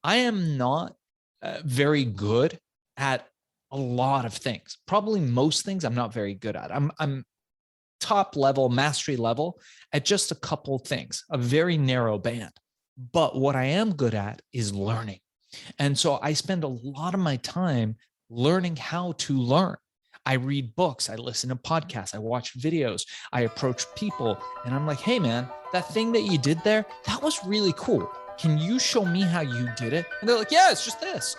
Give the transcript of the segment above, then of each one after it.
I am not very good at a lot of things. Probably most things I'm not very good at. I'm top level, mastery level at just a couple things, a very narrow band. But what I am good at is learning. And so I spend a lot of my time learning how to learn. I read books, I listen to podcasts, I watch videos, I approach people, and I'm like, hey, man, that thing that you did there, that was really cool. Can you show me how you did it? And they're like, yeah, it's just this.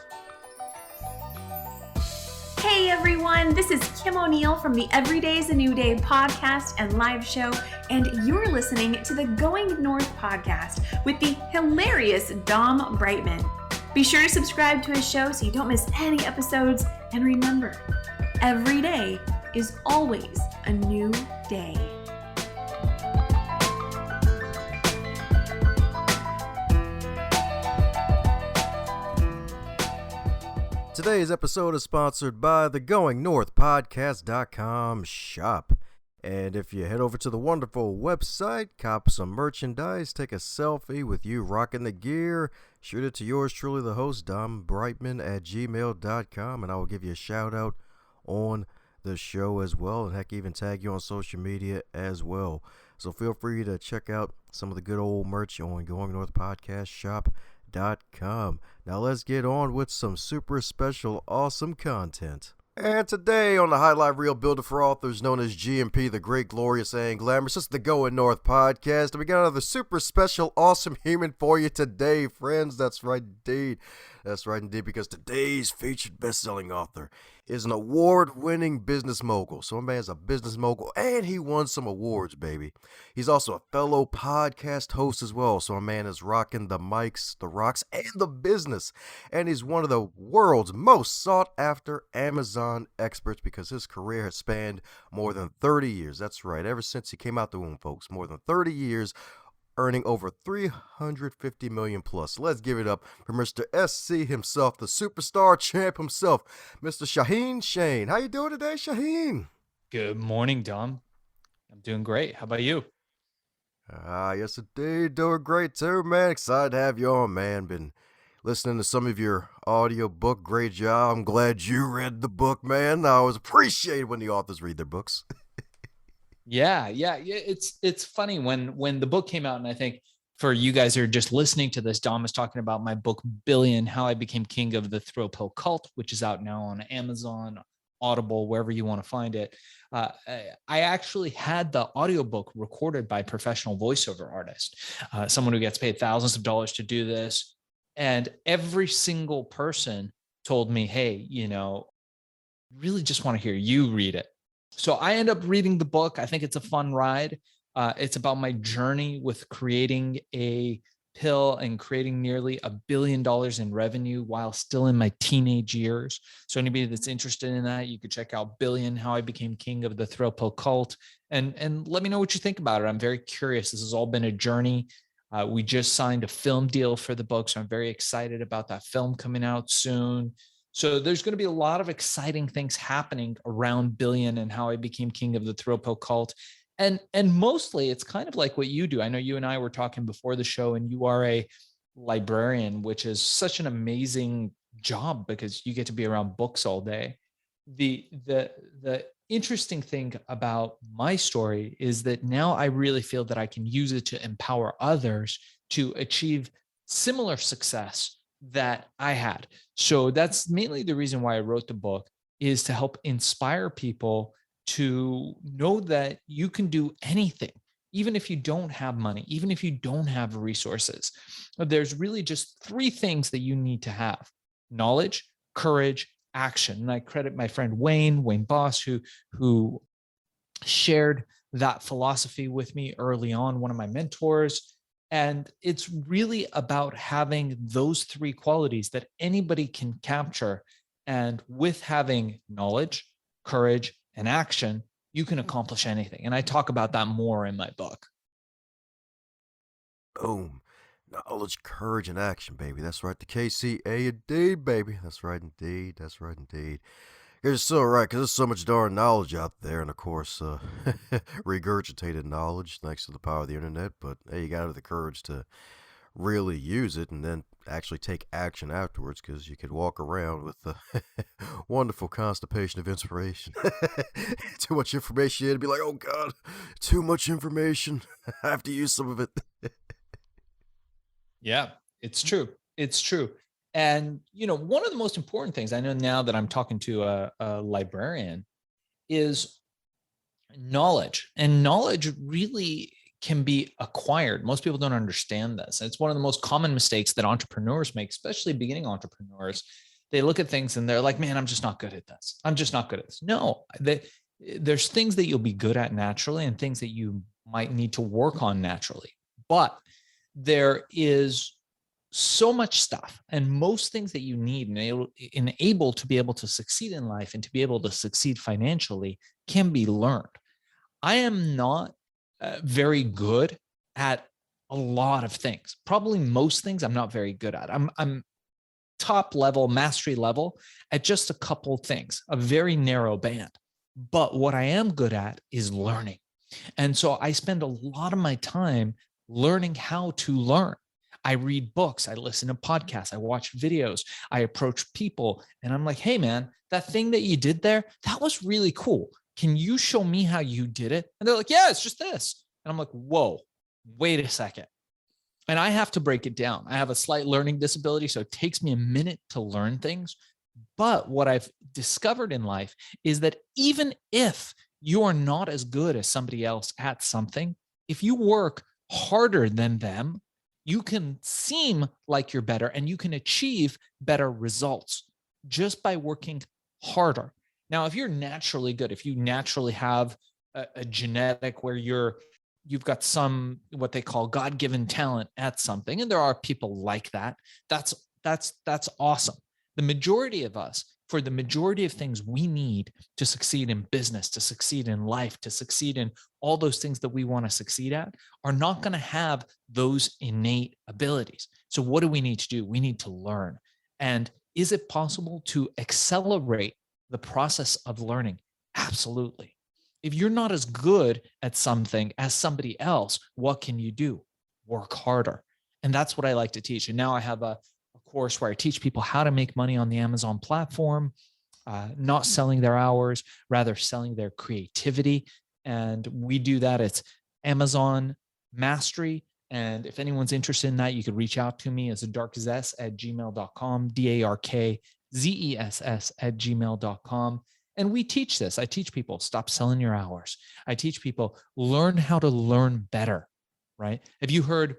Hey everyone, this is Kim O'Neill from the Every Day's a New Day podcast and live show, and you're listening to the Going North podcast with the hilarious Dom Brightman. Be sure to subscribe to his show so you don't miss any episodes, and remember, every day is always a new day. Today's episode is sponsored by the GoingNorthPodcast.com shop. And if you head over to the wonderful website, cop some merchandise, take a selfie with you rocking the gear, shoot it to yours truly, the host, Dom Brightman at gmail.com, and I will give you a shout out on the show as well, and heck, even tag you on social media as well. So feel free to check out some of the good old merch on GoingNorthPodcastShop.com. Now let's get on with some super special awesome content. And today on the Highlight Reel Builder for Authors known as GMP, the Great, Glorious, and Glamorous, it's the Going North podcast, and we got another super special awesome human for you today, friends. That's right indeed. That's right indeed, because today's featured best-selling author is an award-winning business mogul. So my man's a business mogul, and he won some awards, baby. He's also a fellow podcast host as well. So my man is rocking the mics, the rocks, and the business. And he's one of the world's most sought-after Amazon experts because his career has spanned more than 30 years. That's right, ever since he came out the womb, folks. More than 30 years, earning over $350 million plus. Let's give it up for Mr. SC himself, the superstar champ himself, Mr. Shaahin Cheyene. How you doing today, Shaahin? Good morning, Dom. I'm doing great. How about you? Yes, indeed. Doing great too, man. Excited to have you on, man. Been listening to some of your audio book. Great job. I'm glad you read the book, man. I always appreciate when the authors read their books. Yeah. It's funny when the book came out, and I think for you guys who are just listening to this, Dom is talking about my book Billion: How I Became King of the Thrill Pill Cult, which is out now on Amazon, Audible, wherever you want to find it. I actually had the audiobook recorded by a professional voiceover artist, someone who gets paid thousands of dollars to do this. And every single person told me, hey, really just want to hear you read it. So I end up reading the book. I think it's a fun ride. It's about my journey with creating a pill and creating nearly $1 billion in revenue while still in my teenage years. So anybody that's interested in that, you could check out Billion: How I Became King of the Thrill Pill Cult, and let me know what you think about it. I'm very curious. This has all been a journey. We just signed a film deal for the book, so I'm very excited about that film coming out soon. So there's going to be a lot of exciting things happening around Billion and How I Became King of the Thrill Pill Cult. And mostly it's kind of like what you do. I know you and I were talking before the show, and you are a librarian, which is such an amazing job because you get to be around books all day. The interesting thing about my story is that now I really feel that I can use it to empower others to achieve similar success that I had. So that's mainly the reason why I wrote the book, is to help inspire people to know that you can do anything, even if you don't have money, even if you don't have resources. There's really just 3 things that you need to have: knowledge, courage, action. And I credit my friend Wayne Boss, who shared that philosophy with me early on, one of my mentors. And it's really about having those 3 qualities that anybody can capture. And with having knowledge, courage, and action, you can accomplish anything. And I talk about that more in my book. Boom. Knowledge, courage, and action, baby. That's right. The KCA indeed, baby. That's right indeed. That's right indeed. You're so right, because there's so much darn knowledge out there, and of course, regurgitated knowledge thanks to the power of the internet. But hey, you got to have the courage to really use it and then actually take action afterwards, because you could walk around with a wonderful constipation of inspiration. Too much information and be like, oh God, too much information. I have to use some of it. Yeah, it's true. It's true. And, one of the most important things I know now that I'm talking to a librarian is knowledge. And knowledge really can be acquired. Most people don't understand this. It's one of the most common mistakes that entrepreneurs make, especially beginning entrepreneurs. They look at things and they're like, man, I'm just not good at this. I'm just not good at this. No, there's things that you'll be good at naturally and things that you might need to work on naturally. But there is so much stuff, and most things that you need and able to be able to succeed in life and to be able to succeed financially can be learned. I am not very good at a lot of things. Probably most things I'm not very good at. I'm top level, mastery level at just a couple things, a very narrow band. But what I am good at is learning. And so I spend a lot of my time learning how to learn. I read books, I listen to podcasts, I watch videos, I approach people, and I'm like, hey man, that thing that you did there, that was really cool. Can you show me how you did it? And they're like, yeah, it's just this. And I'm like, whoa, wait a second. And I have to break it down. I have a slight learning disability, so it takes me a minute to learn things. But what I've discovered in life is that even if you are not as good as somebody else at something, if you work harder than them, you can seem like you're better and you can achieve better results just by working harder. Now, if you're naturally good, if you naturally have a genetic where you've got some what they call God-given talent at something, and there are people like that, that's awesome. The majority of us, for the majority of things we need to succeed in business, to succeed in life, to succeed in all those things that we want to succeed at, are not going to have those innate abilities. So what do we need to do? We need to learn. And is it possible to accelerate the process of learning? Absolutely. If you're not as good at something as somebody else, what can you do? Work harder. And that's what I like to teach. And now I have a course where I teach people how to make money on the Amazon platform, not selling their hours, rather selling their creativity. And we do that. It's Amazon Mastery. And if anyone's interested in that, you could reach out to me as darkzess@gmail.com, darkzess@gmail.com. And we teach this. I teach people, stop selling your hours. I teach people, learn how to learn better, right? Have you heard,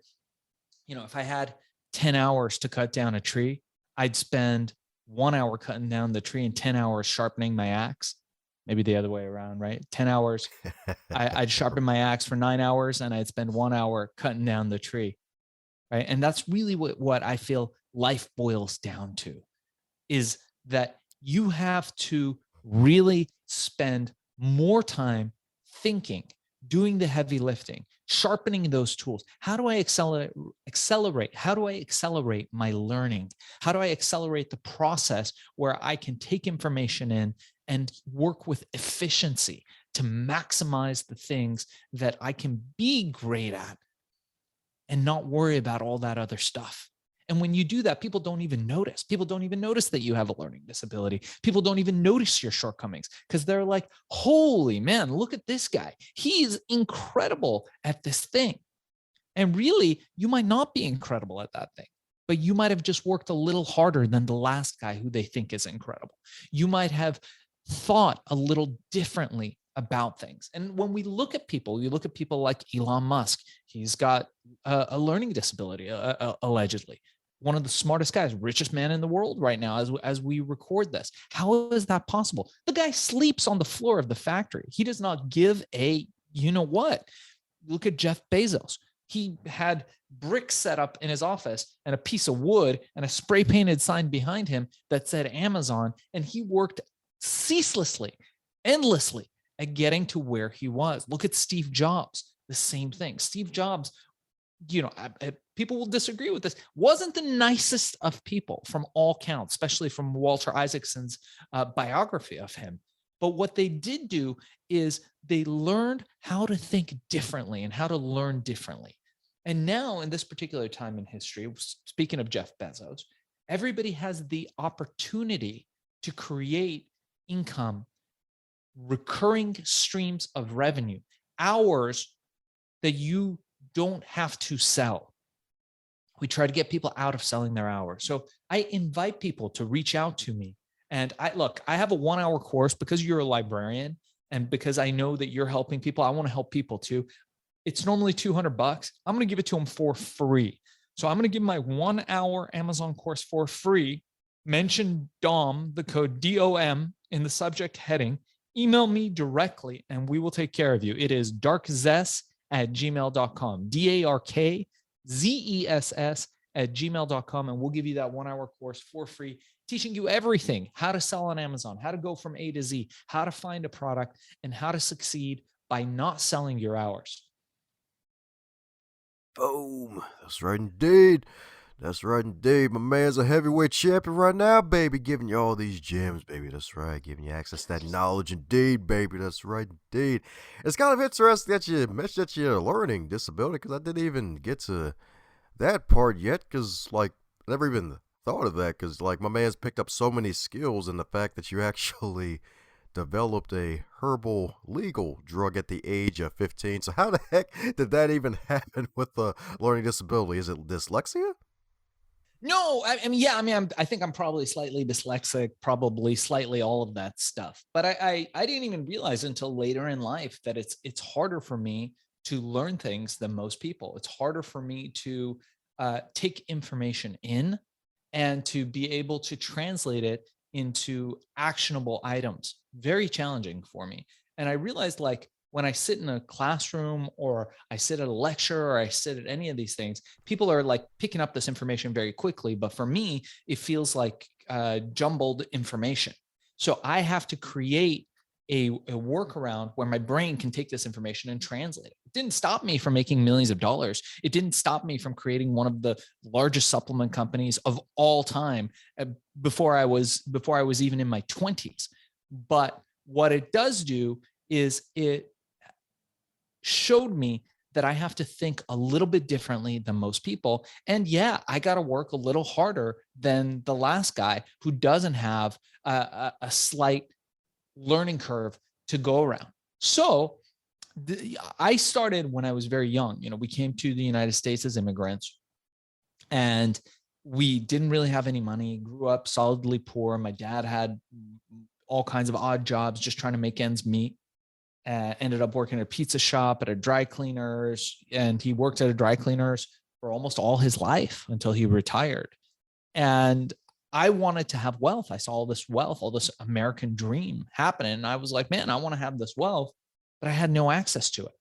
if I had 10 hours to cut down a tree, I'd spend 1 hour cutting down the tree and 10 hours sharpening my axe. Maybe the other way around, right? 10 hours, I'd sharpen my axe for 9 hours and I'd spend 1 hour cutting down the tree, right? And that's really what I feel life boils down to, is that you have to really spend more time thinking, doing the heavy lifting, sharpening those tools. How do I accelerate? How do I accelerate my learning? How do I accelerate the process where I can take information in and work with efficiency to maximize the things that I can be great at and not worry about all that other stuff? And when you do that, people don't even notice. People don't even notice that you have a learning disability. People don't even notice your shortcomings because they're like, holy man, look at this guy. He's incredible at this thing. And really, you might not be incredible at that thing, but you might have just worked a little harder than the last guy who they think is incredible. You might have thought a little differently about things. And when we look at people, you look at people like Elon Musk. He's got a learning disability, allegedly. One of the smartest guys, richest man in the world right now as we record this. How is that possible? The guy sleeps on the floor of the factory. He does not give a, you know what? Look at Jeff Bezos. He had bricks set up in his office and a piece of wood and a spray painted sign behind him that said Amazon. And he worked ceaselessly, endlessly at getting to where he was. Look at Steve Jobs, the same thing. Steve Jobs, people will disagree with this, wasn't the nicest of people from all counts, especially from Walter Isaacson's biography of him. But what they did do is they learned how to think differently and how to learn differently. And now in this particular time in history, speaking of Jeff Bezos, everybody has the opportunity to create income, recurring streams of revenue, hours that you don't have to sell. We try to get people out of selling their hours. So I invite people to reach out to me. And I have a 1-hour course because you're a librarian and because I know that you're helping people. I want to help people too. It's normally $200. I'm going to give it to them for free. So I'm going to give my 1-hour Amazon course for free. Mention DOM, the code DOM in the subject heading. Email me directly and we will take care of you. It is darkzess@gmail.com. DARKZESS@gmail.com. And we'll give you that 1-hour course for free, teaching you everything, how to sell on Amazon, how to go from A to Z, how to find a product, and how to succeed by not selling your hours. Boom. That's right indeed. That's right indeed. My man's a heavyweight champion right now, baby. Giving you all these gems, baby. That's right. Giving you access to that knowledge indeed, baby. That's right indeed. It's kind of interesting that you mentioned that you're learning disability, because I didn't even get to that part yet, because, like, I never even thought of that, because, like, my man's picked up so many skills, and the fact that you actually developed a herbal legal drug at the age of 15. So how the heck did that even happen with the learning disability? Is it dyslexia? No, I think I'm probably slightly dyslexic, probably slightly all of that stuff. But I didn't even realize until later in life that it's harder for me to learn things than most people. It's harder for me to take information in and to be able to translate it into actionable items. Very challenging for me. And I realized, like, when I sit in a classroom or I sit at a lecture or I sit at any of these things, people are like picking up this information very quickly. But for me, it feels like jumbled information. So I have to create a workaround where my brain can take this information and translate it. It didn't stop me from making millions of dollars. It didn't stop me from creating one of the largest supplement companies of all time before I was even in my 20s. But what it does do is it showed me that I have to think a little bit differently than most people. And yeah, I got to work a little harder than the last guy who doesn't have a slight learning curve to go around. So I started when I was very young. We came to the United States as immigrants and we didn't really have any money, grew up solidly poor. My dad had all kinds of odd jobs, just trying to make ends meet. Ended up working at a pizza shop, at a dry cleaners, and he worked at a dry cleaners for almost all his life until he retired. And I wanted to have wealth. I saw all this wealth, all this American dream happening. And I was like, man, I want to have this wealth, but I had no access to it.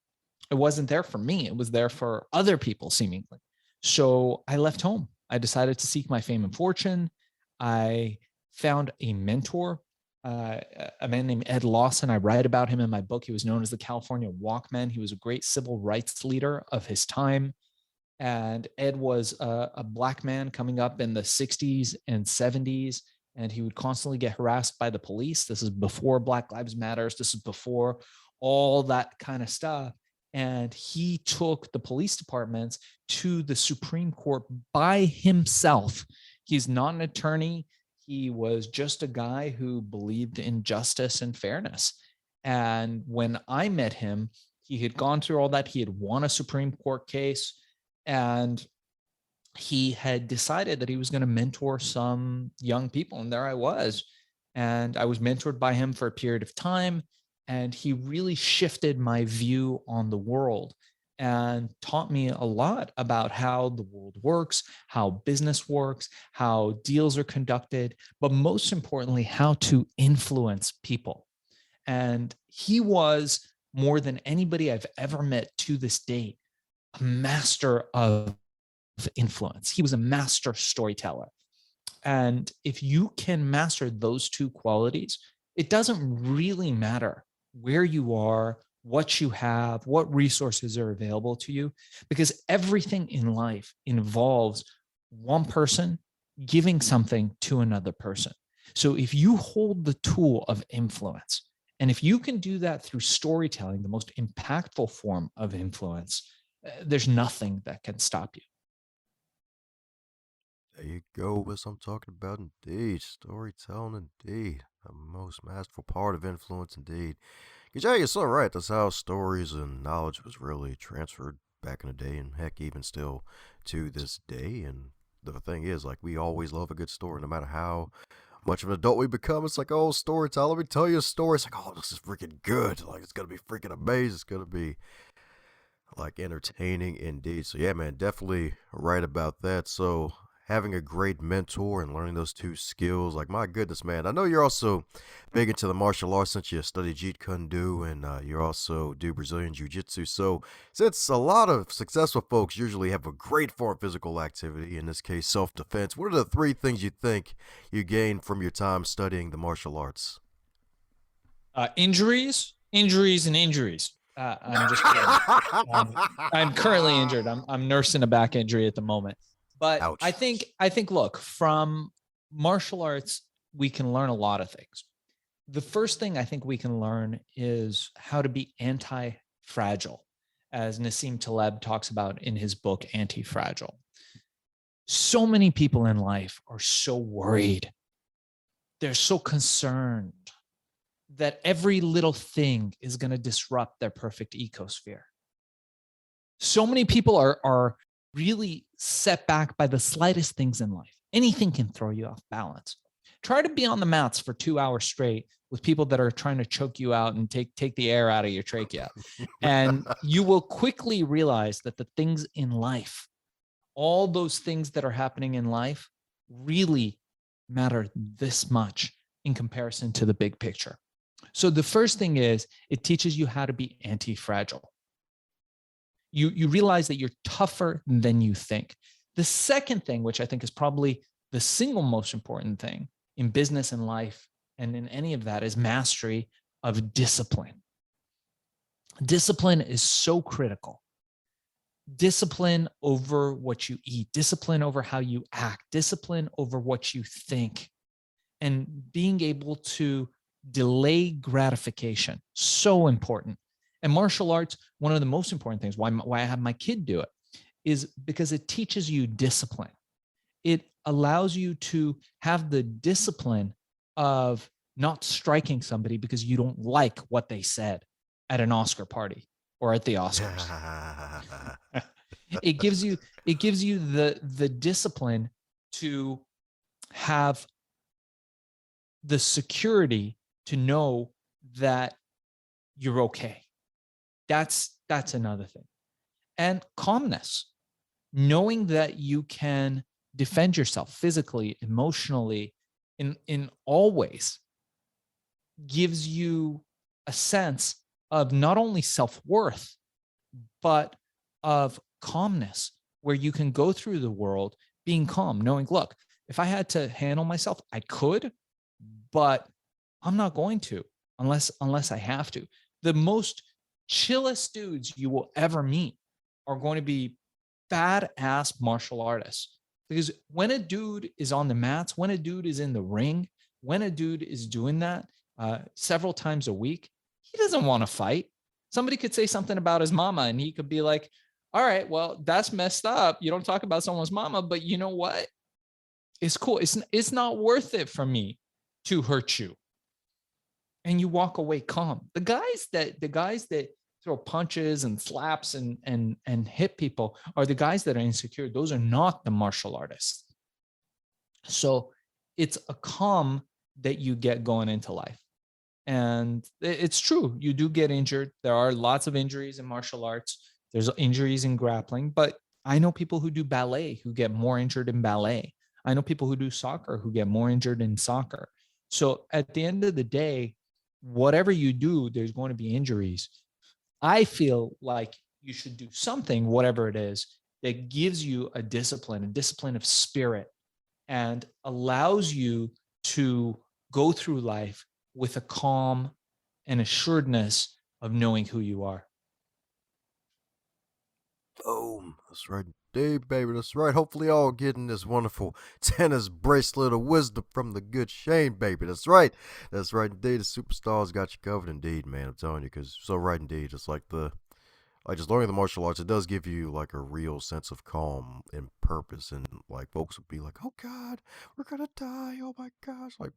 It wasn't there for me. It was there for other people, seemingly. So I left home. I decided to seek my fame and fortune. I found a mentor, a man named Ed Lawson. I write about him in my book. He was known as the California Walkman. He was a great civil rights leader of his time. And Ed was a black man coming up in the 60s and 70s, and he would constantly get harassed by the police. This is before Black Lives Matters. This is before all that kind of stuff. And he took the police departments to the Supreme Court by himself. He's not an attorney. He was just a guy who believed in justice and fairness. And when I met him, he had gone through all that. He had won a Supreme Court case, and he had decided that he was going to mentor some young people. And there I was. And I was mentored by him for a period of time. And he really shifted my view on the world and taught me a lot about how the world works, how business works, how deals are conducted, but most importantly, how to influence people. And he was, more than anybody I've ever met to this date, a master of influence. He was a master storyteller. And if you can master those two qualities, it doesn't really matter where you are, what you have, what resources are available to you, because everything in life involves one person giving something to another person. So if you hold the tool of influence, and if you can do that through storytelling, the most impactful form of influence, there's nothing that can stop you. There you go, what I'm talking about indeed. Storytelling indeed. The most masterful part of influence indeed. Because, yeah, you're so right. That's how stories and knowledge was really transferred back in the day, and heck, even still to this day. And the thing is, like, we always love a good story, no matter how much of an adult we become. It's like, oh, storyteller, let me tell you a story. It's like, oh, this is freaking good. Like, it's going to be freaking amazing. It's going to be, like, entertaining indeed. So, yeah, man, definitely right about that. So, having a great mentor and learning those two skills, like, my goodness, man. I know you're also big into the martial arts since you study Jeet Kune Do, and you also do Brazilian Jiu Jitsu. So, since a lot of successful folks usually have a great form of physical activity, in this case, self defense, what are the three things you think you gained from your time studying the martial arts? Injuries, and injuries. I'm just kidding. I'm currently injured. I'm nursing a back injury at the moment. But Ouch. I think, look, from martial arts, we can learn a lot of things. The first thing I think we can learn is how to be anti-fragile, as Nassim Taleb talks about in his book, Anti-Fragile. So many people in life are so worried. They're so concerned that every little thing is going to disrupt their perfect ecosphere. So many people are really set back by the slightest things in life. Anything can throw you off balance. Try to be on the mats for 2 hours straight with people that are trying to choke you out and take the air out of your trachea. And you will quickly realize that the things in life, all those things that are happening in life, really matter this much in comparison to the big picture. So the first thing is it teaches you how to be anti-fragile. You realize that you're tougher than you think. The second thing, which I think is probably the single most important thing in business and life and in any of that, is mastery of discipline. Discipline is so critical. Discipline over what you eat, discipline over how you act, discipline over what you think, and being able to delay gratification. So important. And martial arts, one of the most important things, why I have my kid do it, is because it teaches you discipline. It allows you to have the discipline of not striking somebody because you don't like what they said at an Oscar party or at the Oscars. It gives you the discipline to have the security to know that you're okay. That's another thing. And calmness, knowing that you can defend yourself physically, emotionally, in all ways, gives you a sense of not only self-worth, but of calmness, where you can go through the world being calm, knowing, look, if I had to handle myself, I could, but I'm not going to unless I have to. The most chillest dudes you will ever meet are going to be badass martial artists. Because when a dude is on the mats, when a dude is in the ring, when a dude is doing that several times a week, he doesn't want to fight. Somebody could say something about his mama and he could be like, all right, well, that's messed up. You don't talk about someone's mama, but you know what? It's cool. It's not worth it for me to hurt you. And you walk away calm. The guys that throw punches and slaps and hit people are the guys that are insecure. Those are not the martial artists. So it's a calm that you get going into life. And it's true, you do get injured. There are lots of injuries in martial arts. There's injuries in grappling, but I know people who do ballet who get more injured in ballet. I know people who do soccer who get more injured in soccer. So at the end of the day, whatever you do, there's going to be injuries. I feel like you should do something, whatever it is, that gives you a discipline of spirit, and allows you to go through life with a calm and assuredness of knowing who you are. Boom. That's right, indeed, baby. That's right. Hopefully, all getting this wonderful tennis bracelet of wisdom from the good Shane, baby. That's right. That's right, indeed. The superstars got you covered, indeed, man. I'm telling you, because so right, indeed. It's like like just learning the martial arts, it does give you like a real sense of calm and purpose. And like folks would be like, "Oh God, we're gonna die! Oh my gosh!" Like,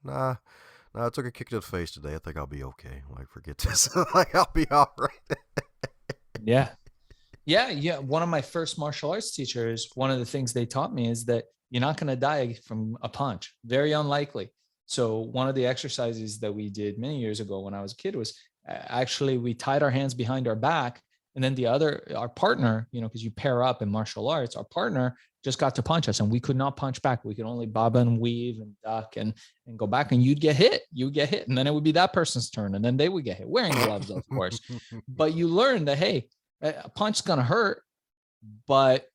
nah. I took a kick to the face today. I think I'll be okay. Like, forget this. Like, I'll be all right. Yeah. Yeah. One of my first martial arts teachers, one of the things they taught me is that you're not going to die from a punch. Very unlikely. So one of the exercises that we did many years ago when I was a kid was actually we tied our hands behind our back, and then our partner, because you pair up in martial arts, our partner just got to punch us and we could not punch back. We could only bob and weave and duck and go back, and you'd get hit. And then it would be that person's turn, and then they would get hit, wearing gloves, of course. But you learn that, hey, a punch is going to hurt, but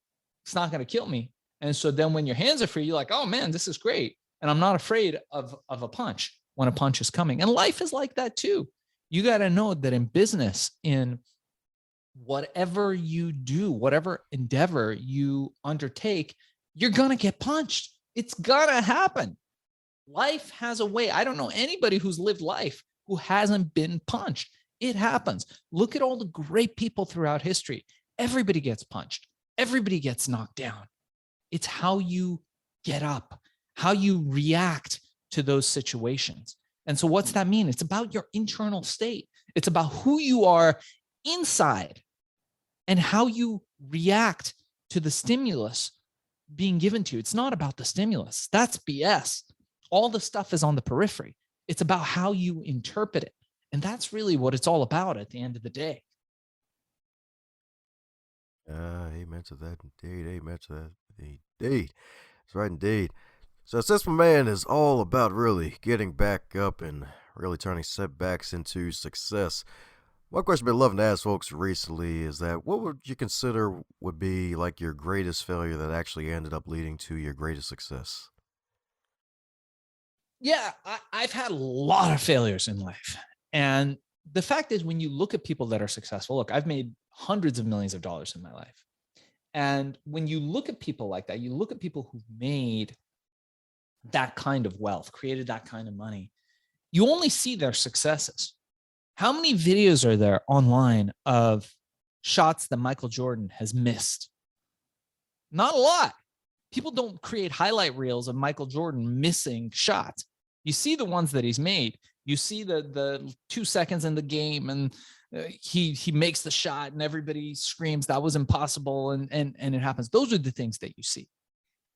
it's not going to kill me. And so then when your hands are free, you're like, oh man, this is great. And I'm not afraid of a punch when a punch is coming. And life is like that too. You got to know that in business, in whatever you do, whatever endeavor you undertake, you're going to get punched. It's going to happen. Life has a way. I don't know anybody who's lived life who hasn't been punched. It happens. Look at all the great people throughout history. Everybody gets punched. Everybody gets knocked down. It's how you get up, how you react to those situations. And so what's that mean? It's about your internal state. It's about who you are inside and how you react to the stimulus being given to you. It's not about the stimulus. That's BS. All the stuff is on the periphery. It's about how you interpret it. And that's really what it's all about at the end of the day. Amen to that, indeed. Amen to that, indeed. That's right, indeed. So since my man is all about really getting back up and really turning setbacks into success, one question I've been loving to ask folks recently is that what would you consider would be like your greatest failure that actually ended up leading to your greatest success? Yeah, I've had a lot of failures in life. And the fact is, when you look at people that are successful, look, I've made hundreds of millions of dollars in my life. And when you look at people like that, you look at people who've made that kind of wealth, created that kind of money, you only see their successes. How many videos are there online of shots that Michael Jordan has missed? Not a lot. People don't create highlight reels of Michael Jordan missing shots. You see the ones that he's made. You see the 2 seconds in the game, and he makes the shot, and everybody screams that was impossible, and it happens. Those are the things that you see.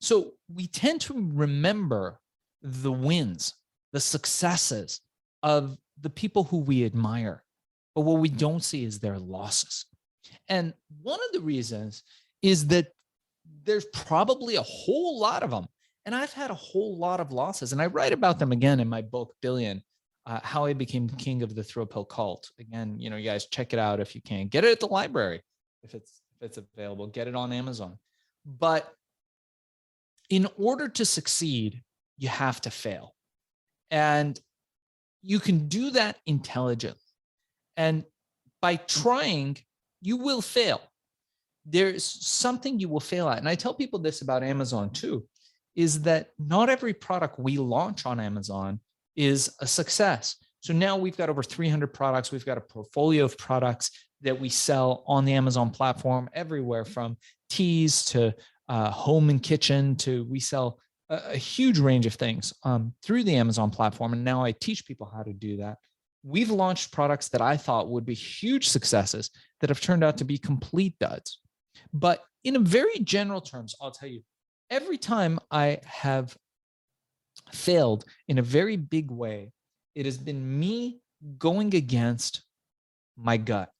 So we tend to remember the wins, the successes of the people who we admire, but what we don't see is their losses. And one of the reasons is that there's probably a whole lot of them. And I've had a whole lot of losses, and I write about them again in my book, Billion, How I Became King of the Throw Pill Cult. Again, you guys check it out if you can. Get it at the library if it's available. Get it on Amazon. But in order to succeed, you have to fail. And you can do that intelligently. And by trying, you will fail. There's something you will fail at. And I tell people this about Amazon too, is that not every product we launch on Amazon is a success. So now we've got over 300 products. We've got a portfolio of products that we sell on the Amazon platform, everywhere from teas to home and kitchen to we sell a huge range of things through the Amazon platform. And now I teach people how to do that. We've launched products that I thought would be huge successes that have turned out to be complete duds. But in a very general terms, I'll tell you, every time I have failed in a very big way, it has been me going against my gut,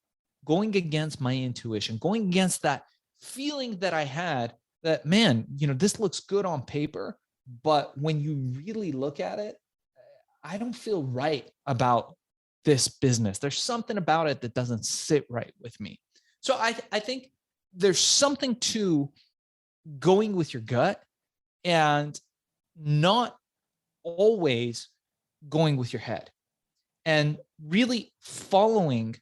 going against my intuition, going against that feeling that I had that, man, this looks good on paper, but when you really look at it, I don't feel right about this business. There's something about it that doesn't sit right with me. So I think there's something to going with your gut and not always going with your head, and really following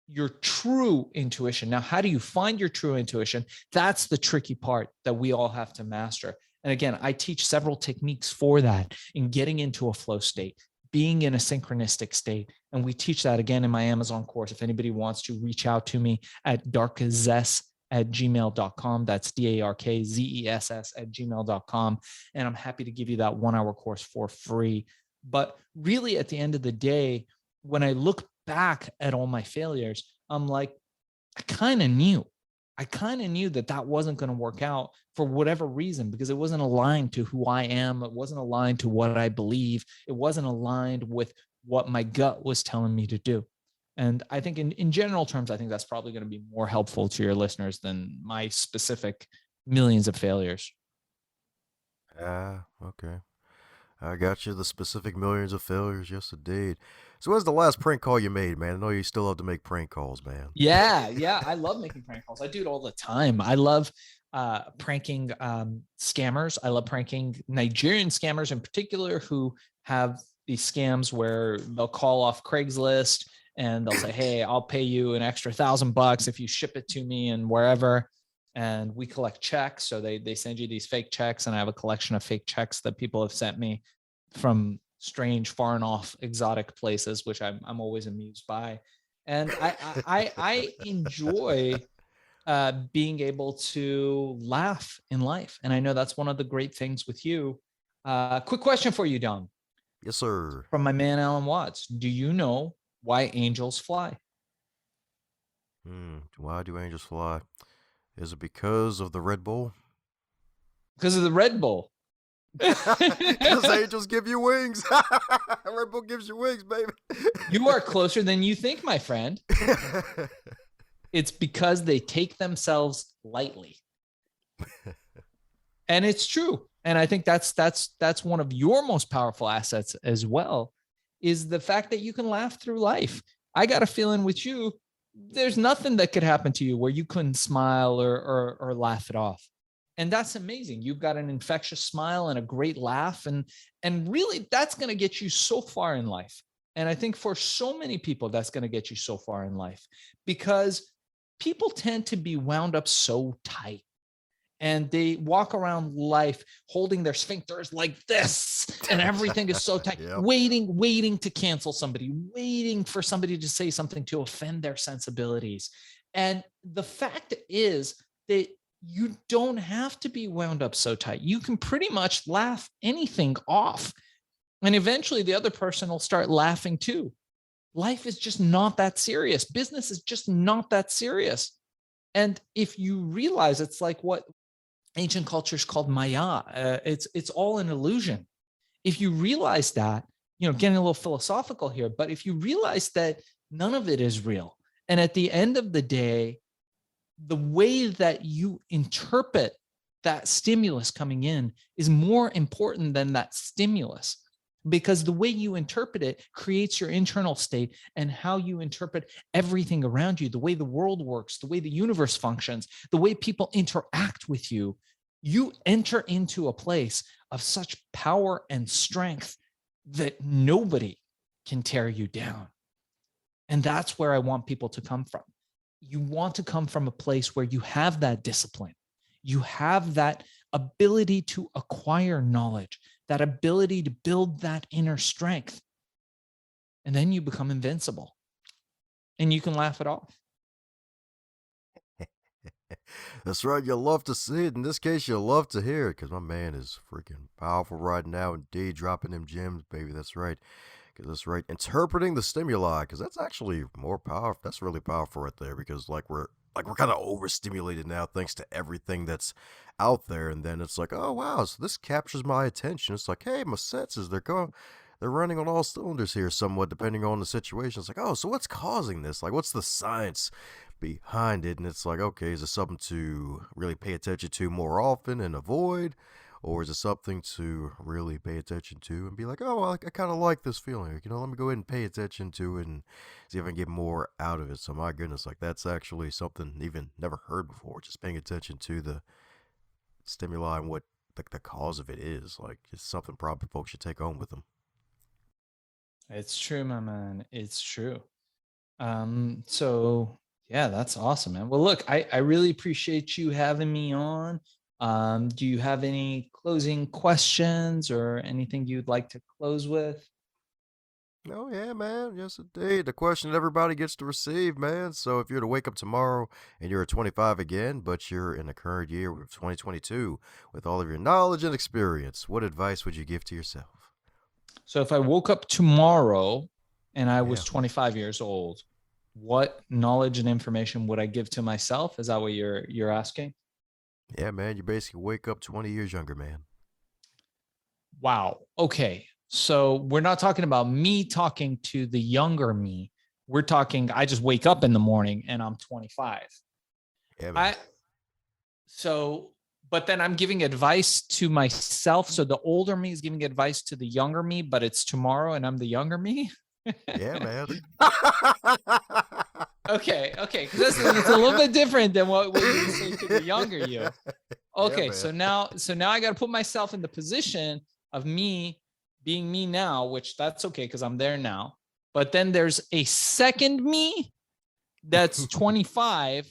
your true intuition. Now, how do you find your true intuition? That's the tricky part that we all have to master. And again, I teach several techniques for that in getting into a flow state, being in a synchronistic state. And we teach that again in my Amazon course. If anybody wants to reach out to me at darkzess@gmail.com, that's DARKZESS@gmail.com. And I'm happy to give you that 1-hour course for free. But really, at the end of the day, when I look back at all my failures, I'm like, I kind of knew that wasn't going to work out for whatever reason, because it wasn't aligned to who I am. It wasn't aligned to what I believe. It wasn't aligned with what my gut was telling me to do. And I think in general terms, I think that's probably going to be more helpful to your listeners than my specific millions of failures. Okay. I got you the specific millions of failures. Yes, indeed. So when's the last prank call you made, man? I know you still love to make prank calls, man. Yeah. I love making prank calls. I do it all the time. I love pranking scammers. I love pranking Nigerian scammers in particular, who have these scams where they'll call off Craigslist and they'll say, hey, I'll pay you an extra $1,000 if you ship it to me and wherever. And we collect checks. So they send you these fake checks, and I have a collection of fake checks that people have sent me from strange, far and off, exotic places, which I'm always amused by. And I enjoy being able to laugh in life. And I know that's one of the great things with you. Quick question for you, Dom. Yes, sir. From my man, Alan Watts. Do you know why angels fly? Why do angels fly? Is it because of the Red Bull? Because of the Red Bull. Because angels give you wings. Red Bull gives you wings, baby. You are closer than you think, my friend. It's because they take themselves lightly. And it's true. And I think that's one of your most powerful assets as well, is the fact that you can laugh through life. I got a feeling with you, there's nothing that could happen to you where you couldn't smile or laugh it off. And that's amazing. You've got an infectious smile and a great laugh. And really, that's going to get you so far in life. And I think for so many people, that's going to get you so far in life, because people tend to be wound up so tight. And they walk around life holding their sphincters like this, and everything is so tight, yep. waiting to cancel somebody, waiting for somebody to say something to offend their sensibilities. And the fact is that you don't have to be wound up so tight. You can pretty much laugh anything off. And eventually the other person will start laughing too. Life is just not that serious. Business is just not that serious. And if you realize, it's like what ancient cultures called Maya, it's all an illusion. If you realize that, getting a little philosophical here, but if you realize that none of it is real, and at the end of the day, the way that you interpret that stimulus coming in is more important than that stimulus, because the way you interpret it creates your internal state and how you interpret everything around you, the way the world works, the way the universe functions, the way people interact with you. You enter into a place of such power and strength that nobody can tear you down. And that's where I want people to come from. You want to come from a place where you have that discipline. You have that ability to acquire knowledge, that ability to build that inner strength. And then you become invincible and you can laugh it off. That's right. You'll love to see it. In this case, you'll love to hear it, because my man is freaking powerful right now. Indeed, dropping them gems, baby. That's right. Because that's right. Interpreting the stimuli, because that's actually more powerful. That's really powerful right there, because we're kind of overstimulated now thanks to everything that's out there. And then it's like, oh, wow, so this captures my attention. It's like, hey, my senses, they're running on all cylinders here somewhat, depending on the situation. It's like, oh, so what's causing this? Like, what's the science behind it? And it's like, okay, is it something to really pay attention to more often and avoid? Or is it something to really pay attention to and be like, oh, well, I kind of like this feeling. Let me go ahead and pay attention to it and see if I can get more out of it. So my goodness, like that's actually something even never heard before. Just paying attention to the stimuli and what the cause of it is. Like it's something probably folks should take home with them. It's true, my man. It's true. So yeah, that's awesome, man. Well, look, I really appreciate you having me on. Do you have any closing questions or anything you'd like to close with? Oh, yeah, man. Yes, indeed. The question that everybody gets to receive, man. So if you're to wake up tomorrow and you're at 25 again, but you're in the current year of 2022 with all of your knowledge and experience, what advice would you give to yourself? So if I woke up tomorrow and I Yeah. was 25 years old, what knowledge and information would I give to myself? Is that what you're asking? Yeah, man. You basically wake up 20 years younger, man. Wow. Okay. So we're not talking about me talking to the younger me. We're talking, I just wake up in the morning and I'm 25. Yeah, man. I so but then I'm giving advice to myself. So the older me is giving advice to the younger me, but it's tomorrow and I'm the younger me. Yeah, man. Okay, because it's a little bit different than what you would say to the younger you. Okay, man. so now I got to put myself in the position of me being me now, which that's okay because I'm there now. But then there's a second me that's 25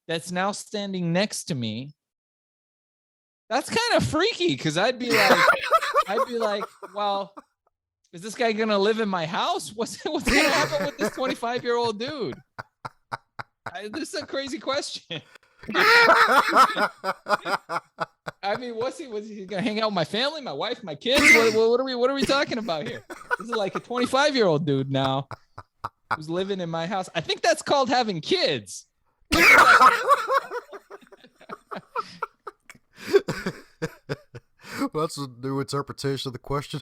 that's now standing next to me. That's kind of freaky because I'd be like, well, is this guy gonna live in my house? What's gonna happen with this 25-year-old dude? This is a crazy question. I mean, was he gonna hang out with my family, my wife, my kids? What are we talking about here? This is like a 25-year-old dude now who's living in my house. I think that's called having kids. Well, that's a new interpretation of the question.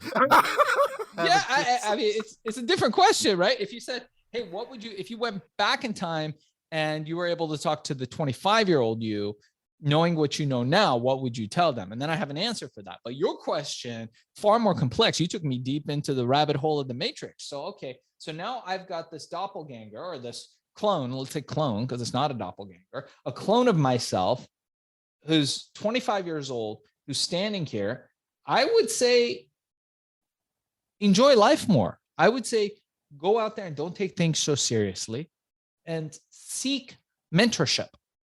Yeah, I mean, it's a different question, right? If you said, hey, what would you, if you went back in time and you were able to talk to the 25-year-old you, knowing what you know now, what would you tell them? And then I have an answer for that. But your question, far more complex. You took me deep into the rabbit hole of the Matrix. So, okay, so now I've got this doppelganger or this clone, let's say clone, because it's not a doppelganger, a clone of myself who's 25 years old, who's standing here. I would say enjoy life more. I would say go out there and don't take things so seriously and seek mentorship.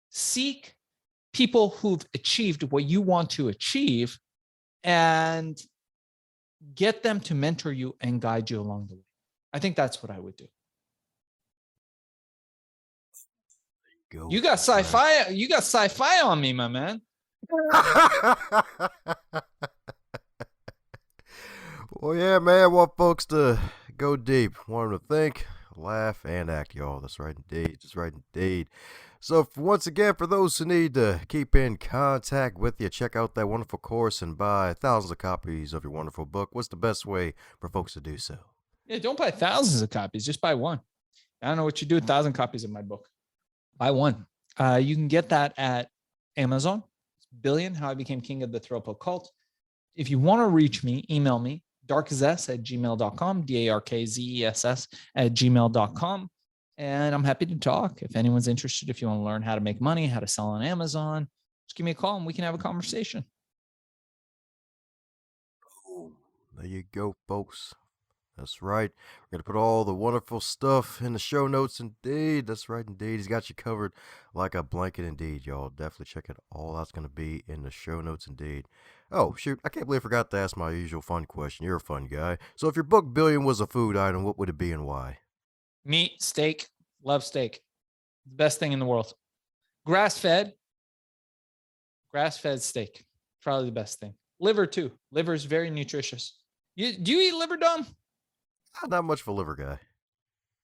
Seek people who've achieved what you want to achieve and get them to mentor you and guide you along the way. I think that's what I would do. You got sci-fi. You got sci-fi on me, my man. Well, yeah, man. Want folks to go deep. Want them to think, laugh, and act, y'all. That's right, indeed. That's right, indeed. So, once again, for those who need to keep in contact with you, check out that wonderful course and buy thousands of copies of your wonderful book. What's the best way for folks to do so? Yeah, don't buy thousands of copies. Just buy one. I don't know what you do with 1,000 copies of my book. Buy one. You can get that at Amazon. Billion, How I Became King of the Thropo Cult. If you want to reach me, email me, darkzess@gmail.com, darkzess@gmail.com. And I'm happy to talk. If anyone's interested, if you want to learn how to make money, how to sell on Amazon, just give me a call and we can have a conversation. There you go, folks. That's right. We're going to put all the wonderful stuff in the show notes, indeed. That's right, indeed. He's got you covered like a blanket, indeed, y'all. Definitely check it all out. It's going to be in the show notes, indeed. Oh, shoot. I can't believe I forgot to ask my usual fun question. You're a fun guy. So if your book Billion was a food item, what would it be and why? Meat, steak, love steak. The best thing in the world. Grass-fed steak. Probably the best thing. Liver, too. Liver is very nutritious. Do you eat liver, Dom? I'm not much of a liver guy.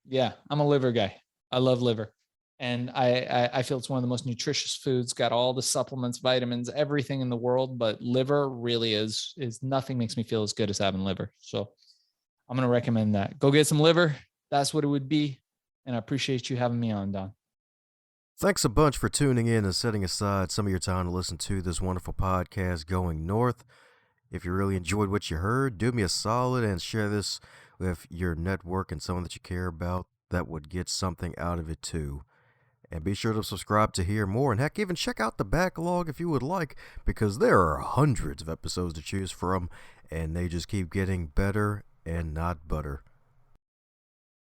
Yeah, I'm a liver guy. I love liver. And I feel it's one of the most nutritious foods, got all the supplements, vitamins, everything in the world, but liver really is nothing makes me feel as good as having liver. So I'm going to recommend that. Go get some liver. That's what it would be. And I appreciate you having me on, Don. Thanks a bunch for tuning in and setting aside some of your time to listen to this wonderful podcast, Going North. If you really enjoyed what you heard, do me a solid and share this with your network and someone that you care about that would get something out of it too. And be sure to subscribe to hear more, and heck, even check out the backlog if you would like, because there are hundreds of episodes to choose from, and they just keep getting better and not butter.